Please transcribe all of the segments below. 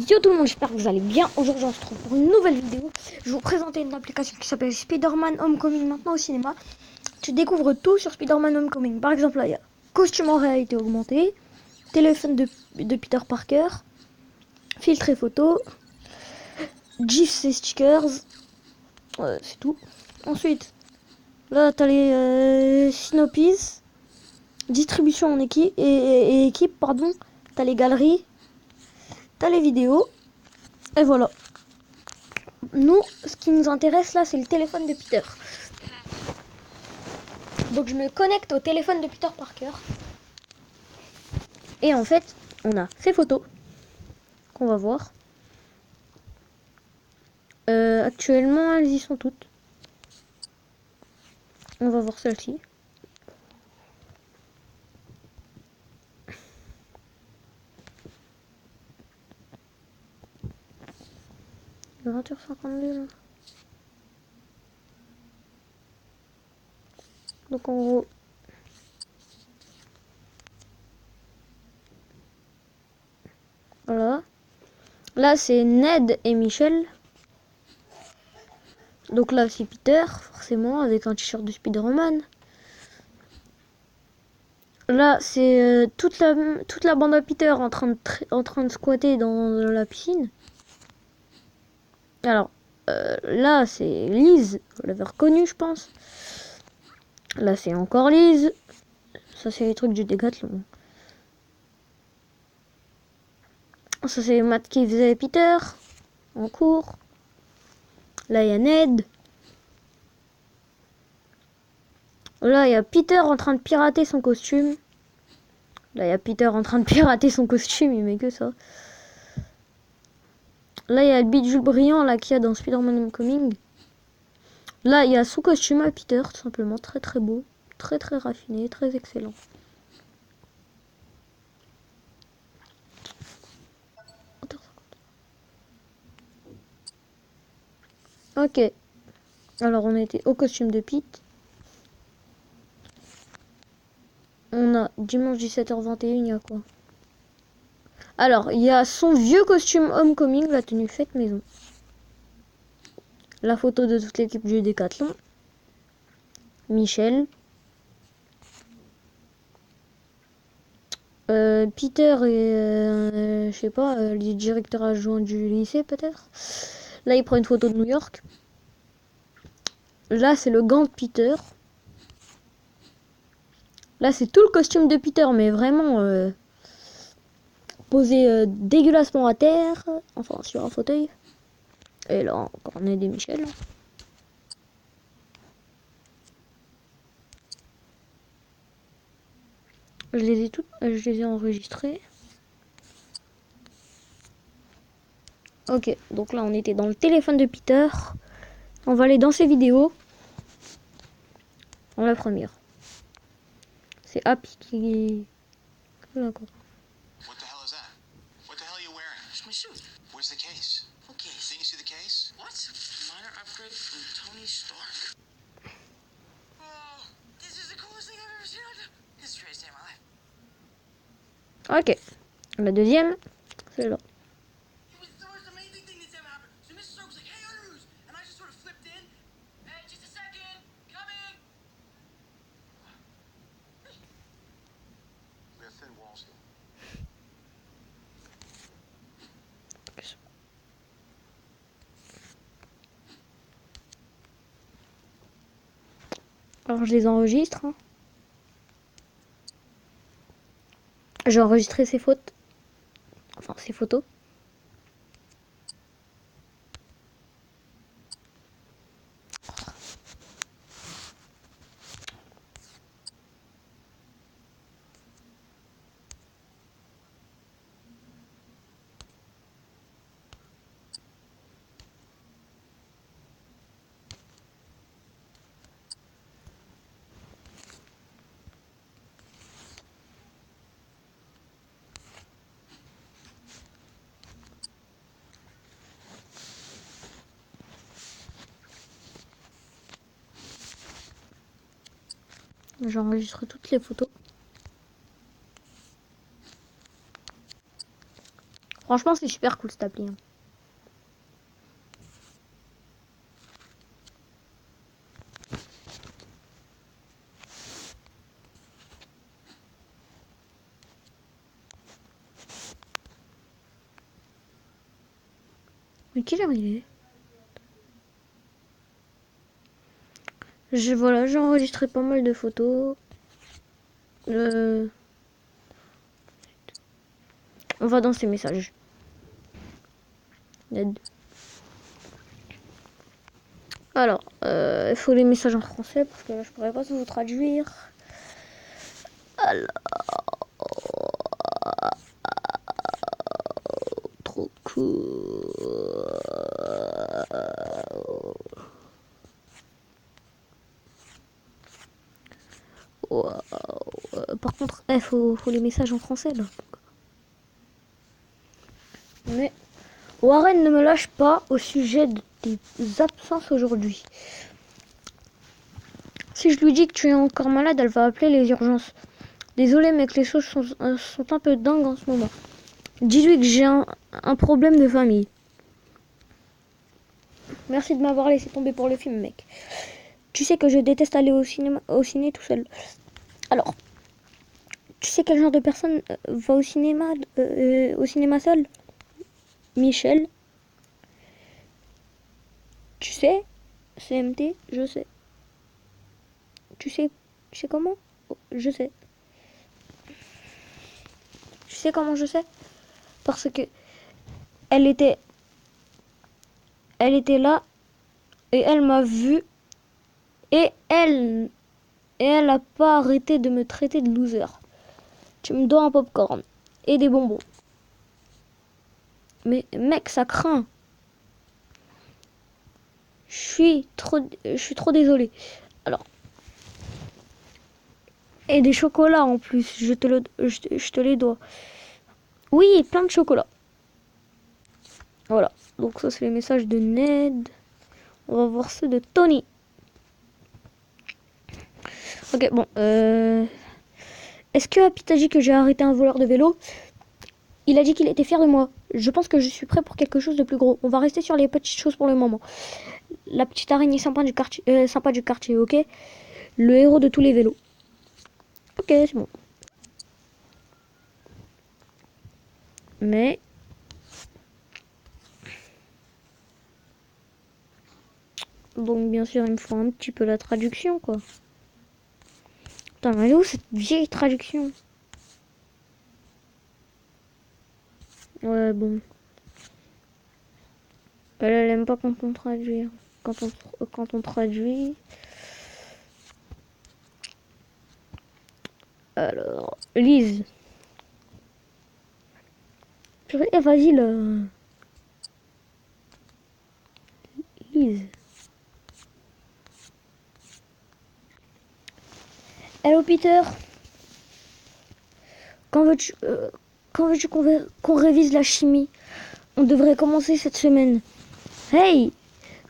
Yo tout le monde, j'espère que vous allez bien. Aujourd'hui on se retrouve pour une nouvelle vidéo. Je vais vous présenter une application qui s'appelle Spider-Man Homecoming maintenant au cinéma. Tu découvres tout sur Spider-Man Homecoming. Par exemple là il y a costume en réalité augmentée, téléphone de Peter Parker, filtre et photo, GIFs et stickers, c'est tout. Ensuite là t'as les Synopis, distribution en équipe et équipe pardon. T'as les galeries, t'as les vidéos et voilà. Nous, ce qui nous intéresse là, c'est le téléphone de Peter. Donc je me connecte au téléphone de Peter Parker. Et en fait, on a ces photos qu'on va voir. Actuellement, elles y sont toutes. On va voir celle-ci. Le 20h52 là. Donc en gros, voilà. Là c'est Ned et Michel. Donc là c'est Peter, forcément, avec un t-shirt de Spider-Man. Là c'est toute la bande à Peter en train de squatter dans la piscine. Alors là c'est Liz, vous l'avez reconnue je pense. Là c'est encore Liz. Ça c'est les trucs du Décathlon. Ça c'est Matt qui faisait Peter en cours. Là il y a Ned. Là il y a Peter en train de pirater son costume. Là il y a Peter en train de pirater son costume, il met que ça. Là il y a le bidule brillant là qu'il y a dans Spider-Man Homecoming. Là il y a son costume à Peter, tout simplement, très très beau, très très raffiné, très excellent. Ok, alors on était au costume de Pete. On a dimanche 17h21, il y a quoi? Alors, il y a son vieux costume Homecoming, la tenue faite maison. La photo de toute l'équipe du Décathlon. Michel. Peter et je sais pas, le directeur adjoint du lycée peut-être. Là, il prend une photo de New York. Là, c'est le gant de Peter. Là, c'est tout le costume de Peter, mais vraiment posé dégueulassement à terre. Enfin, sur un fauteuil. Et là, encore on est des Michel. Je les ai enregistrés. Ok, donc là, on était dans le téléphone de Peter. On va aller dans ses vidéos. Dans la première. C'est Happy qui... D'accord. What the hell is that? What the hell are you wearing? It's my suit. Where's the case? What case? Didn't you see the case? What? Minor upgrade from Tony Stark? Oh, this is the coolest thing I've ever seen. This is the greatest day of my life. Ok. La deuxième, c'est là. It was the most amazing thing that's ever happened. So Mrs. Stark was like, hey, Arus! And I just sort of flipped in. Hey, just a second. Coming. We have thin walls here. Alors je les enregistre. Hein. J'ai enregistré ces fautes. Enfin, ces photos. J'enregistre toutes les photos. Franchement, c'est super cool cette appli. Hein. Mais quelle heure il est? Voilà, j'ai enregistré pas mal de photos. On va dans ces messages. Alors, il faut les messages en français parce que là, je pourrais pas tout vous traduire. Alors, trop cool. Wow. Par contre, il faut les messages en français là. Mais Warren ne me lâche pas au sujet des absences aujourd'hui. Si je lui dis que tu es encore malade, elle va appeler les urgences. Désolé mec, les choses sont un peu dingues en ce moment. Dis-lui que j'ai un problème de famille. Merci de m'avoir laissé tomber pour le film mec. Tu sais que je déteste aller au ciné tout seul. Alors, tu sais quel genre de personne va au cinéma seul? Michel. Tu sais, CMT, je sais. Tu sais comment? Je sais. Tu sais comment je sais? Parce que elle était là et elle m'a vu et elle a pas arrêté de me traiter de loser. Tu me dois un popcorn et des bonbons. Mais mec, ça craint. Je suis trop désolée. Alors, et des chocolats en plus, je te les dois. Oui, plein de chocolat. Voilà. Donc ça c'est les messages de Ned. On va voir ceux de Tony. Ok, bon. Est-ce que Happy t'a dit que j'ai arrêté un voleur de vélo? Il a dit qu'il était fier de moi. Je pense que je suis prêt pour quelque chose de plus gros. On va rester sur les petites choses pour le moment. La petite araignée sympa du quartier, ok? Le héros de tous les vélos. Ok, c'est bon. Mais... donc bien sûr, il me faut un petit peu la traduction, quoi. Putain, mais elle est où cette vieille traduction? Ouais, bon. Elle aime pas quand on traduit. Quand on traduit... Alors, Lise. Eh, vas-y, là. Lise. Hello, Peter. Quand veux-tu qu'on révise la chimie? On devrait commencer cette semaine. Hey,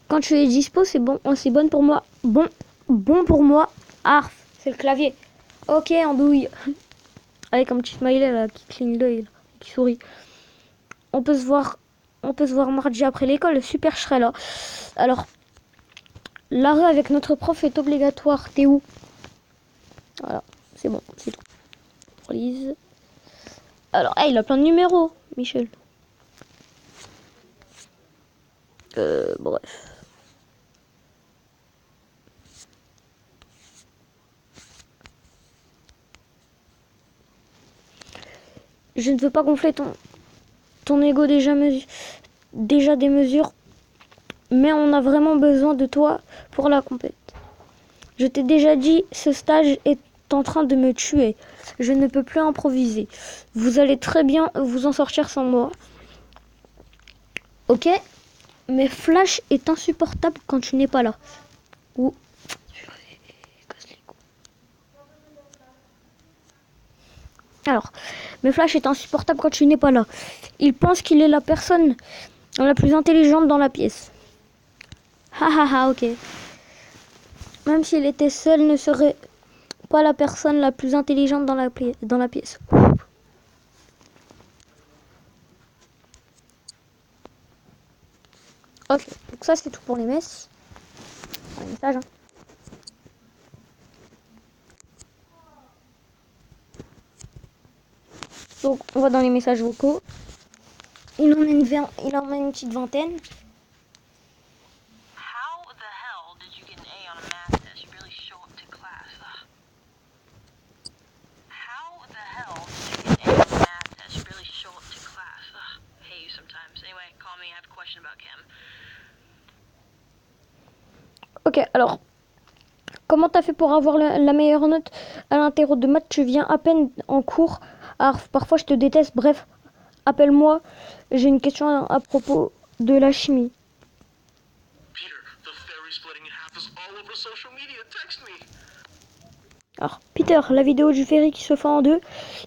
quand tu es dispo, c'est bon, c'est bon pour moi. Bon pour moi. Arf, c'est le clavier. Ok, andouille. Avec un petit smiley là qui cligne l'œil, qui sourit. On peut se voir mardi après l'école. Super, je serai là. Alors, l'arrêt avec notre prof est obligatoire. T'es où? Voilà, c'est bon, c'est tout. Pour Lise. Alors, hey, il a plein de numéros, Michel. Bref. Je ne veux pas gonfler ton ego déjà des mesures, mais on a vraiment besoin de toi pour la compète. Je t'ai déjà dit, ce stage est en train de me tuer. Je ne peux plus improviser. Vous allez très bien vous en sortir sans moi. Ok? Mais Flash est insupportable quand tu n'es pas là. Ou... Alors, mais Flash est insupportable quand tu n'es pas là. Il pense qu'il est la personne la plus intelligente dans la pièce. Ok. Même s'il était seul, ne serait pas la personne la plus intelligente dans la pièce. Ok, donc ça c'est tout pour les messes. Enfin, les messages, hein. Donc on va dans les messages vocaux. Il en a une petite vingtaine. How the hell did you get an A on a math test? You barely show up to class. Ugh. How the hell did you get an A on a math test? You barely show up to class. Ugh. I hate you sometimes. Anyway, call me. I have a question about Kim. Ok, alors, comment t'as fait pour avoir la meilleure note à l'interro de maths? Tu viens à peine en cours. Alors, parfois je te déteste. Bref, appelle-moi. J'ai une question à propos de la chimie. Peter, the ferry splitting in half is all over social media. Text me. Alors, Peter, la vidéo du ferry qui se fend en deux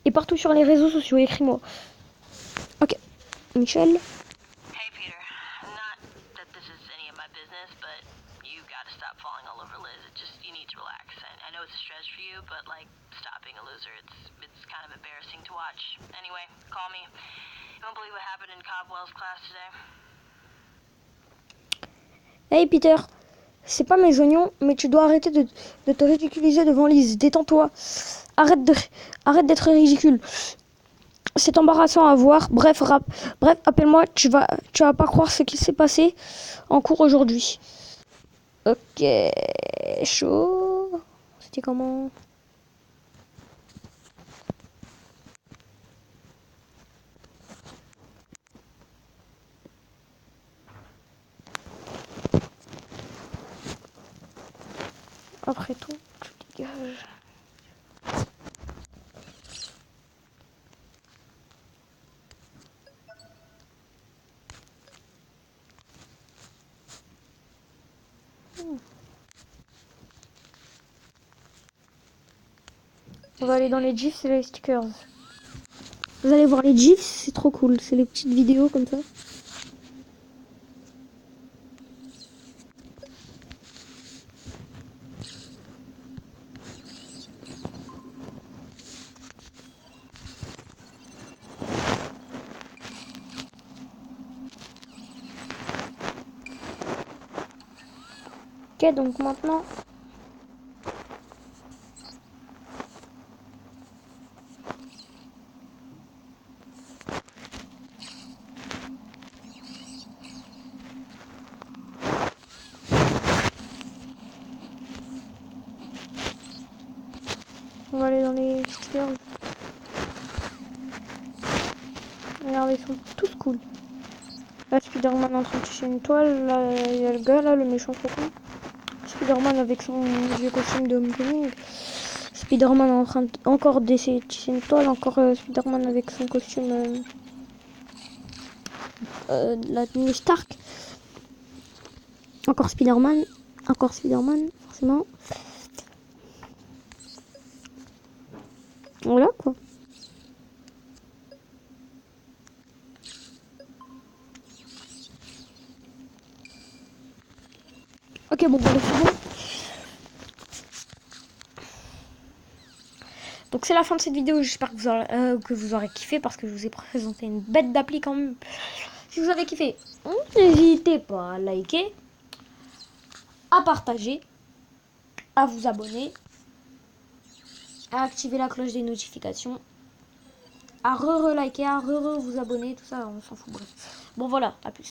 est partout sur les réseaux sociaux. Écris-moi. Ok, Michel. Hey, Peter. Not that this is any of my business, but you gotta stop falling all over Liz. You need to relax. I know it's a stress for you, but like, stop being a loser. It's kind of embarrassing to watch. Anyway, call me. You won't believe what happened in Cobwell's class today. Hey Peter, c'est pas mes oignons, mais tu dois arrêter de te ridiculiser devant Lise. Détends-toi. Arrête d'être ridicule. C'est embarrassant à voir. Bref, appelle-moi. Tu vas pas croire ce qui s'est passé en cours aujourd'hui. Ok, chaud. C'était comment? Après tout, tu dégages. On va aller dans les GIFs et les stickers. Vous allez voir les GIFs, c'est trop cool. C'est les petites vidéos comme ça. Ok, donc maintenant... On va aller dans les stickers. Regardez, ils sont tous cool. Là, Spider-Man en train de tisser une toile. Là, il y a le gars, là, le méchant faucon. Spider-Man avec son vieux costume de Homecoming. Spider-Man en train encore d'essayer de tisser une toile. Encore Spider-Man avec son costume de la tenue Stark. Encore Spider-Man, forcément. Voilà quoi. Ok, bon, c'est bon. Donc c'est la fin de cette vidéo. J'espère que vous aurez kiffé parce que je vous ai présenté une bête d'appli quand même. Si vous avez kiffé, n'hésitez pas à liker, à partager, à vous abonner, à activer la cloche des notifications, à re-liker, à vous abonner, tout ça, on s'en fout. Bref. Bon voilà, à plus.